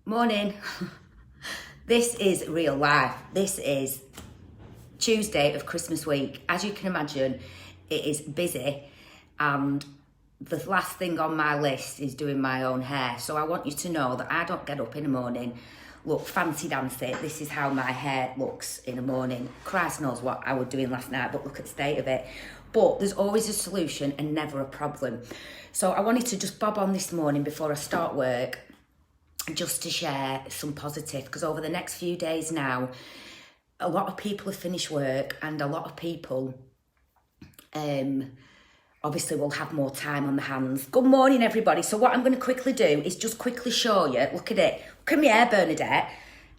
Morning. This is real life. This is Tuesday of Christmas week. As you can imagine, it is busy and the last thing on my list is doing my own hair. So I want you to know that I don't get up in the morning, look fancy dancy. This is how my hair looks in the morning. Christ knows what I was doing last night, but look at the state of it. But there's always a solution and never a problem. So I wanted to just bob on this morning before I start work, just to share some positive, because over the next few days now, a lot of people have finished work and a lot of people obviously will have more time on their hands. Good morning, everybody. So what I'm going to quickly do is just quickly show you, look at it, look at my hair, Bernadette.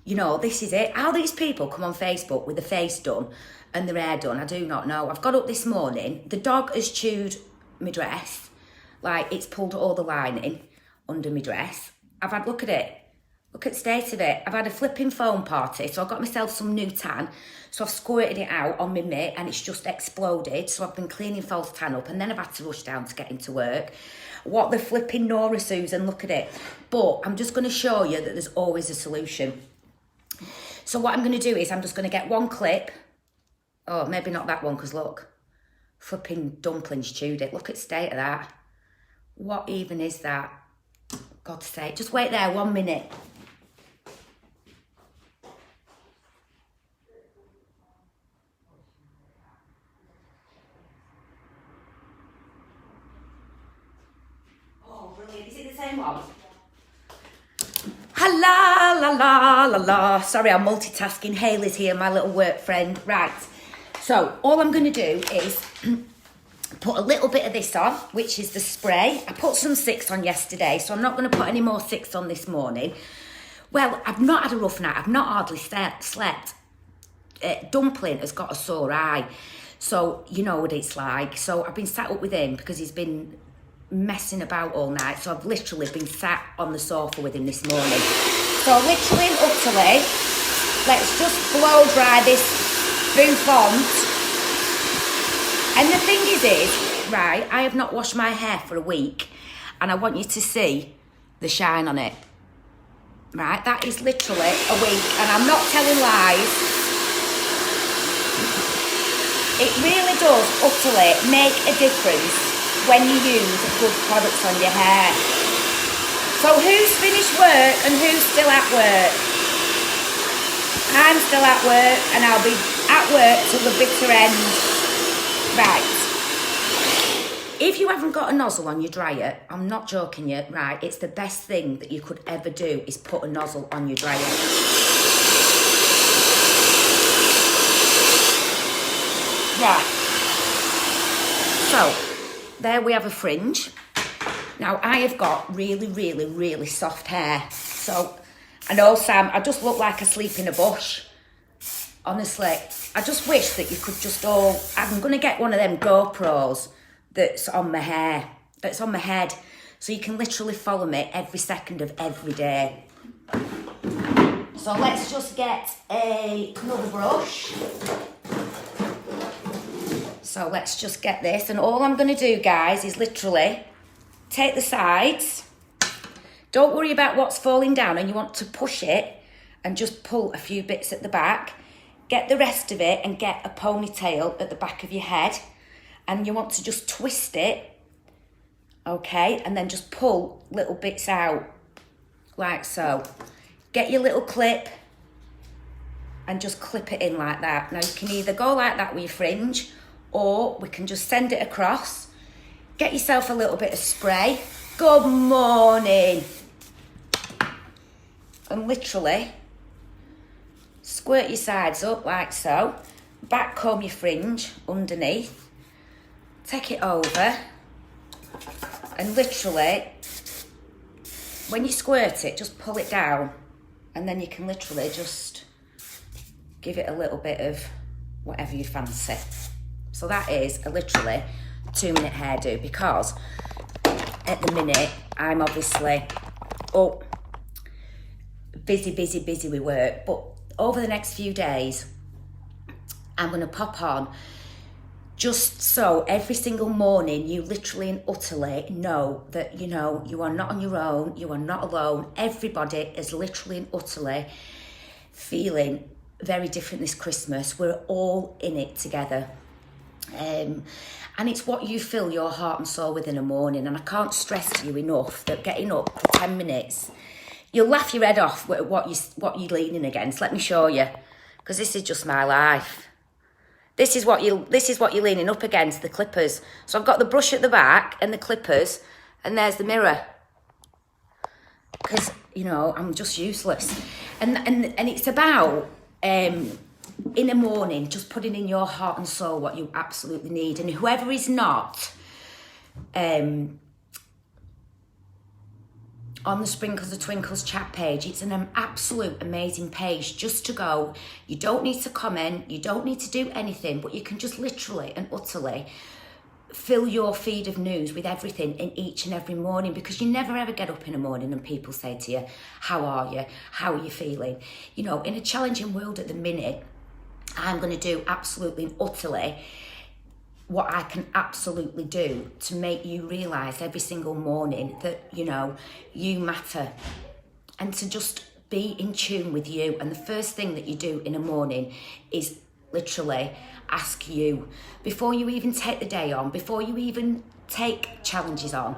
You know, this is it. How these people come on Facebook with their face done and their hair done, I do not know. I've got up this morning, the dog has chewed my dress, like it's pulled all the lining under my dress. I've had, look at it, look at the state of it. I've had a flipping foam party, so I got myself some new tan. So I've squirted it out on my mitt and it's just exploded. So I've been cleaning false tan up and then I've had to rush down to get into work. What the flipping Nora Susan, look at it. But I'm just going to show you that there's always a solution. So what I'm going to do is I'm just going to get one clip. Oh, maybe not that one, because look, flipping dumplings chewed it. Look at the state of that. What even is that? God's sake, just wait there 1 minute. Oh, brilliant. Is it the same one? La la la la la. Sorry, I'm multitasking. Hayley's here, my little work friend. Right. So all I'm going to do is put a little bit of this on, which is the spray. I put some 6 on yesterday, so I'm not going to put any more 6 on this morning. Well, I've not had a rough night. I've not hardly slept. Dumpling has got a sore eye, so you know what it's like. So I've been sat up with him because he's been messing about all night. So I've literally been sat on the sofa with him this morning. So literally and utterly, let's just blow dry this bouffant. And the thing is, right, I have not washed my hair for a week and I want you to see the shine on it. Right, that is literally a week and I'm not telling lies. It really does utterly make a difference when you use good products on your hair. So who's finished work and who's still at work? I'm still at work and I'll be at work till the bitter end. Right, if you haven't got a nozzle on your dryer, I'm not joking you, right, it's the best thing that you could ever do is put a nozzle on your dryer. Right, so there we have a fringe. Now I have got really soft hair, so I know, Sam, I just look like I sleep in a bush. Honestly, I just wish that you could just all... I'm going to get one of them GoPros that's on my hair, that's on my head, so you can literally follow me every second of every day. So let's just get another brush. So let's just get this, and all I'm going to do, guys, is literally take the sides. Don't worry about what's falling down, and you want to push it and just pull a few bits at the back. Get the rest of it and get a ponytail at the back of your head. And you want to just twist it, okay? And then just pull little bits out, like so. Get your little clip and just clip it in like that. Now you can either go like that with your fringe, or we can just send it across. Get yourself a little bit of spray. Good morning. And literally squirt your sides up like so. Back comb your fringe underneath. Take it over. And literally, when you squirt it, just pull it down. And then you can literally just give it a little bit of whatever you fancy. So that is a literally 2-minute hairdo, because at the minute I'm obviously busy with work, but over the next few days I'm going to pop on Just so every single morning you literally and utterly know that, you know, you are not on your own, you are not alone. Everybody is literally and utterly feeling very different this Christmas. We're all in it together. And it's what you fill your heart and soul with in the morning. And I can't stress to you enough that getting up for 10 minutes, you'll laugh your head off at what you're leaning against. Let me show you, because this is just my life. This is what you're leaning up against, the clippers. So I've got the brush at the back and the clippers, and there's the mirror. Because, you know, I'm just useless. And it's about in the morning, just putting in your heart and soul what you absolutely need. And whoever is not on the Sprinkles of Twinkles chat page, it's an absolute amazing page just to go. You don't need to comment, you don't need to do anything, but you can just literally and utterly fill your feed of news with everything in each and every morning, because you never ever get up in the morning and people say to you, how are you? How are you feeling? You know, in a challenging world at the minute, I'm going to do absolutely and utterly what I can absolutely do to make you realise every single morning that, you know, you matter, and to just be in tune with you. And the first thing that you do in the morning is literally ask you, before you even take the day on, before you even take challenges on,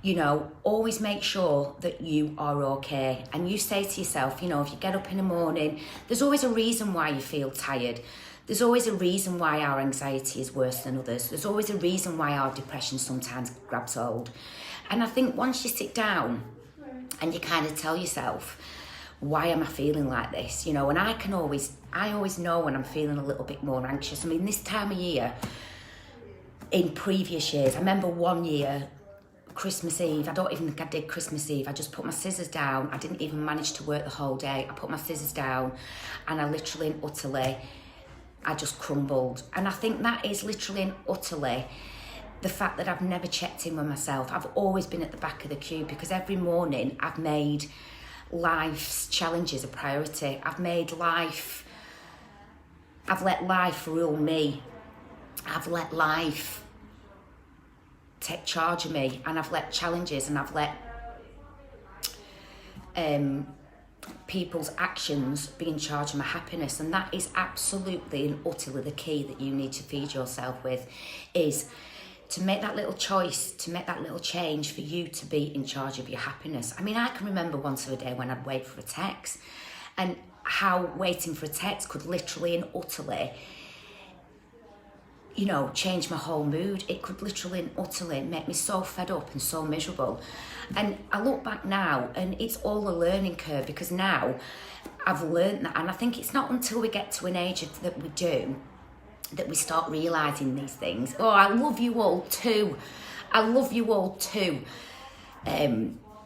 you know, always make sure that you are okay. And you say to yourself, you know, if you get up in the morning, there's always a reason why you feel tired. There's always a reason why our anxiety is worse than others. There's always a reason why our depression sometimes grabs hold. And I think once you sit down and you kind of tell yourself, why am I feeling like this? You know, and I always know when I'm feeling a little bit more anxious. I mean, this time of year, in previous years, I remember one year, Christmas Eve, I don't even think I did Christmas Eve. I just put my scissors down. I didn't even manage to work the whole day. I put my scissors down and I literally and utterly, I just crumbled. And I think that is literally and utterly the fact that I've never checked in with myself. I've always been at the back of the queue, because every morning I've made life's challenges a priority. I've let life rule me. I've let life take charge of me, and I've let challenges and I've let people's actions be in charge of my happiness. And that is absolutely and utterly the key that you need to feed yourself with, is to make that little choice, to make that little change for you to be in charge of your happiness. I mean, I can remember once of a day when I'd wait for a text, and how waiting for a text could literally and utterly, you know, change my whole mood. It could literally and utterly make me so fed up and so miserable. And I look back now and it's all a learning curve, because now I've learned that. And I think it's not until we get to an age that we do that we start realising these things. Oh, I love you all too. I love you all too.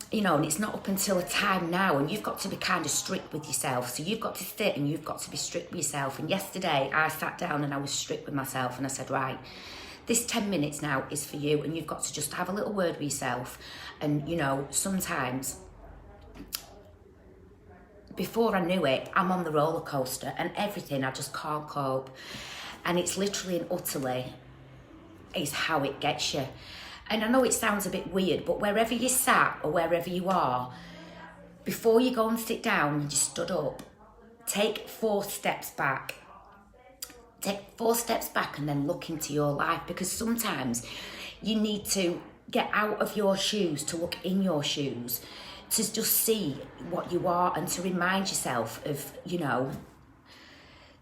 You know, and it's not up until a time now, and you've got to be kind of strict with yourself. So you've got to sit and you've got to be strict with yourself. And yesterday I sat down and I was strict with myself, and I said, right, this 10 minutes now is for you, and you've got to just have a little word with yourself. And, you know, sometimes before I knew it, I'm on the roller coaster and everything, I just can't cope. And it's literally and utterly is how it gets you. And I know it sounds a bit weird, but wherever you sat or wherever you are, before you go and sit down and you stood up, take 4 steps back. Take 4 steps back and then look into your life, because sometimes you need to get out of your shoes to look in your shoes, to just see what you are and to remind yourself of, you know,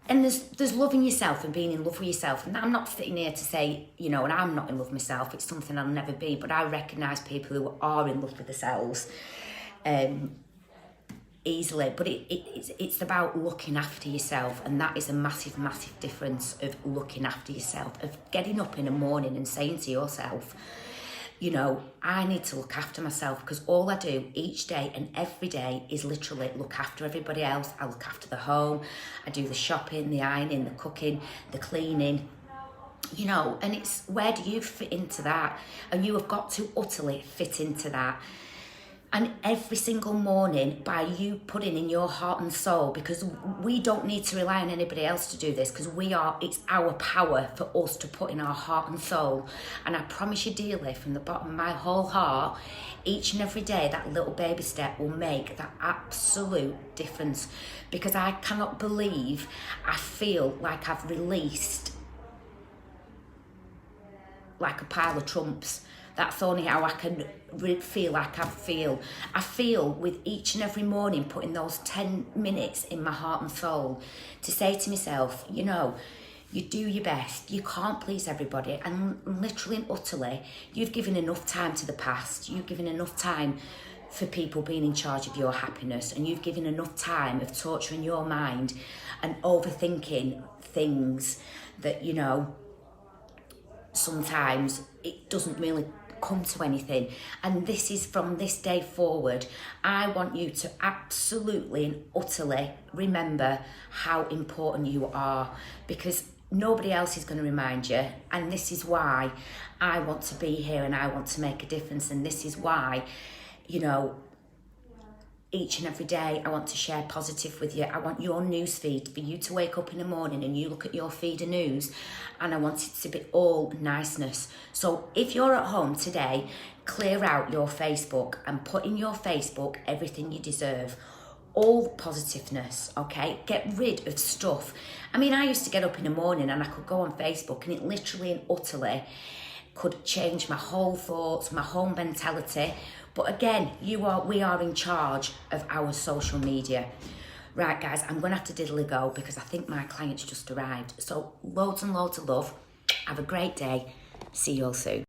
and there's loving yourself and being in love with yourself. And I'm not sitting here to say, you know, and I'm not in love with myself. It's something I'll never be. But I recognise people who are in love with themselves easily. But it's about looking after yourself. And that is a massive, massive difference of looking after yourself, of getting up in the morning and saying to yourself, you know, I need to look after myself, because all I do each day and every day is literally look after everybody else. I look after the home, I do the shopping, the ironing, the cooking, the cleaning, you know, and it's where do you fit into that? And you have got to utterly fit into that. And every single morning, by you putting in your heart and soul, because we don't need to rely on anybody else to do this, because it's our power for us to put in our heart and soul. And I promise you dearly, from the bottom of my whole heart, each and every day, that little baby step will make that absolute difference. Because I cannot believe I feel like I've released like a pile of trumps. That's only how I can feel like I feel. I feel with each and every morning putting those 10 minutes in my heart and soul to say to myself, you know, you do your best. You can't please everybody. And literally and utterly, you've given enough time to the past. You've given enough time for people being in charge of your happiness. And you've given enough time of torturing your mind and overthinking things that, you know, sometimes it doesn't really come to anything. And this is from this day forward, I want you to absolutely and utterly remember how important you are, because nobody else is going to remind you. And this is why I want to be here and I want to make a difference. And this is why, you know, each and every day I want to share positive with you. I want your news feed for you to wake up in the morning and you look at your feed of news, and I want it to be all niceness. So if you're at home today, clear out your Facebook and put in your Facebook everything you deserve. All positiveness, okay? Get rid of stuff. I mean, I used to get up in the morning and I could go on Facebook and it literally and utterly could change my whole thoughts, my whole mentality. But again, we are in charge of our social media. Right, guys, I'm going to have to diddly go because I think my client's just arrived. So loads and loads of love. Have a great day. See you all soon.